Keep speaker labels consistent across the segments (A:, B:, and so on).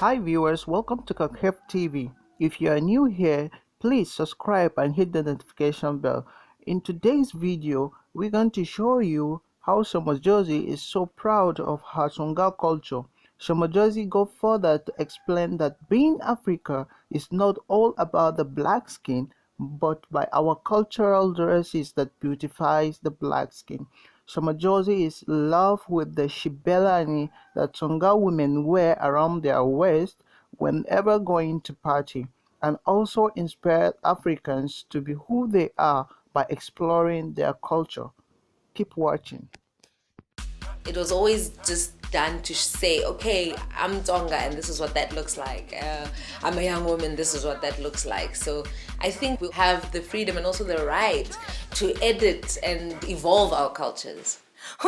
A: Hi viewers, welcome to Kokhev TV. If you are new here, please subscribe and hit the notification bell. In today's video, we're going to show you how madjozi is so proud of her Tsonga culture. Madjozi go further to explain that being Africa is not all about the black skin, but by our cultural dresses that beautifies the black skin. Madjozi is love with the shibelani that Tsonga women wear around their waist whenever going to party, and also inspired Africans to be who they are by exploring their culture. Keep watching.
B: It was always just done to say, okay, I'm Tsonga and this is what that looks like. I'm a young woman, this is what that looks like. So I think we have the freedom and also the right to edit and evolve our cultures. If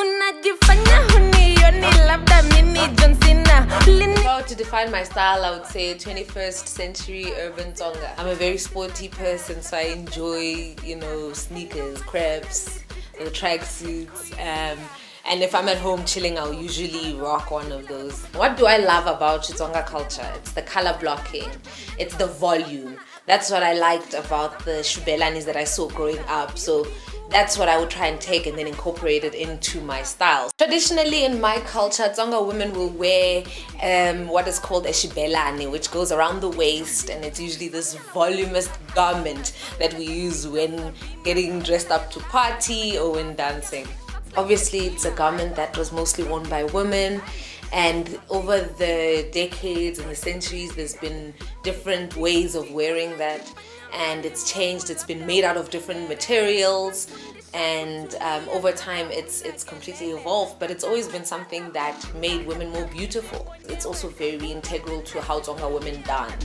B: I were to define my style, I would say 21st century urban Tsonga. I'm a very sporty person, so I enjoy, sneakers, crepes, the tracksuits. And if I'm at home chilling, I'll usually rock one of those. What do I love about Tsonga culture? It's the color blocking. It's the volume. That's what I liked about the shubelanis that I saw growing up. So that's what I would try and take and then incorporate it into my style. Traditionally in my culture, Tsonga women will wear what is called a shibelani, which goes around the waist, and it's usually this voluminous garment that we use when getting dressed up to party or when dancing. Obviously, it's a garment that was mostly worn by women, and over the decades and the centuries, there's been different ways of wearing that, and it's changed. It's been made out of different materials, and over time, it's completely evolved. But it's always been something that made women more beautiful. It's also very integral to how Tsonga women dance.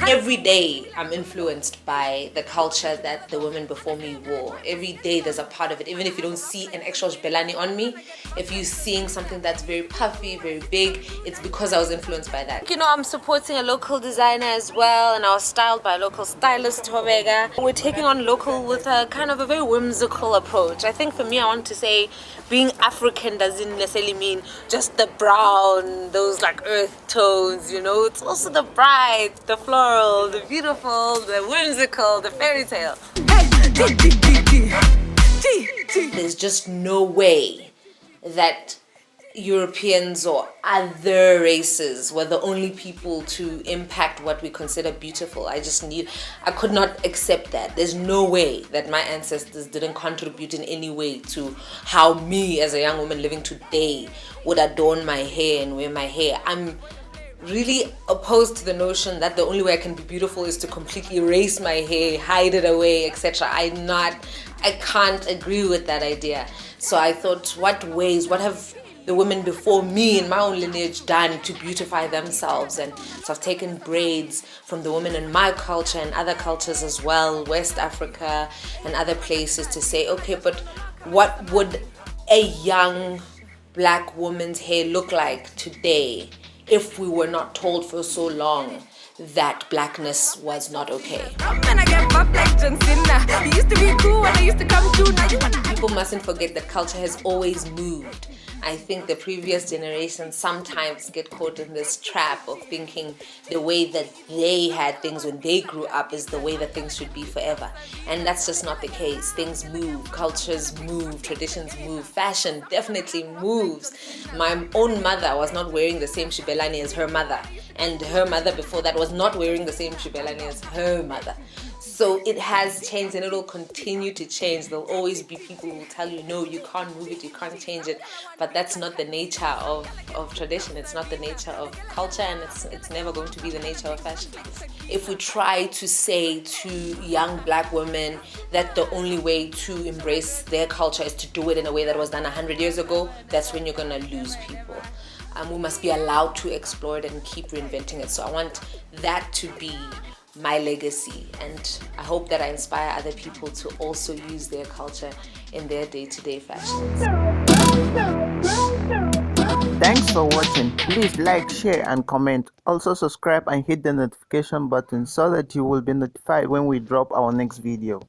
B: Every day I'm influenced by the culture that the women before me wore. Every day there's a part of it. Even if you don't see an actual belani on me, if you're seeing something that's very puffy, very big, it's because I was influenced by that. I'm supporting a local designer as well, and I was styled by a local stylist, Tovega. We're taking on local with a kind of a very whimsical approach. I think for me, I want to say being African doesn't necessarily mean just the brown, those like earth tones, it's also the bright, the floral, the beautiful, the whimsical, the fairy tale. There's just no way that Europeans or other races were the only people to impact what we consider beautiful. I could not accept that. There's no way that my ancestors didn't contribute in any way to how me as a young woman living today would adorn my hair and wear my hair. I'm really opposed to the notion that the only way I can be beautiful is to completely erase my hair, hide it away, etc. I can't agree with that idea. So I thought, what have the women before me in my own lineage done to beautify themselves? And so I've taken braids from the women in my culture and other cultures as well, West Africa and other places, to say, okay, but what would a young black woman's hair look like today if we were not told for so long that blackness was not okay? People mustn't forget that culture has always moved. I think the previous generations sometimes get caught in this trap of thinking the way that they had things when they grew up is the way that things should be forever. And that's just not the case. Things move, cultures move, traditions move, fashion definitely moves. My own mother was not wearing the same shibelani as her mother, and her mother before that was not wearing the same shibelani as her mother. So it has changed, and it will continue to change. There'll always be people who will tell you, no, you can't move it, you can't change it. But that's not the nature of tradition. It's not the nature of culture, and it's never going to be the nature of fashion. If we try to say to young black women that the only way to embrace their culture is to do it in a way that was done 100 years ago, that's when you're going to lose people. We must be allowed to explore it and keep reinventing it. So I want that to be my legacy, and I hope that I inspire other people to also use their culture in their day-to-day fashions.
A: Thanks for watching. Please like, share and comment. Also subscribe and hit the notification button so that you will be notified when we drop our next video.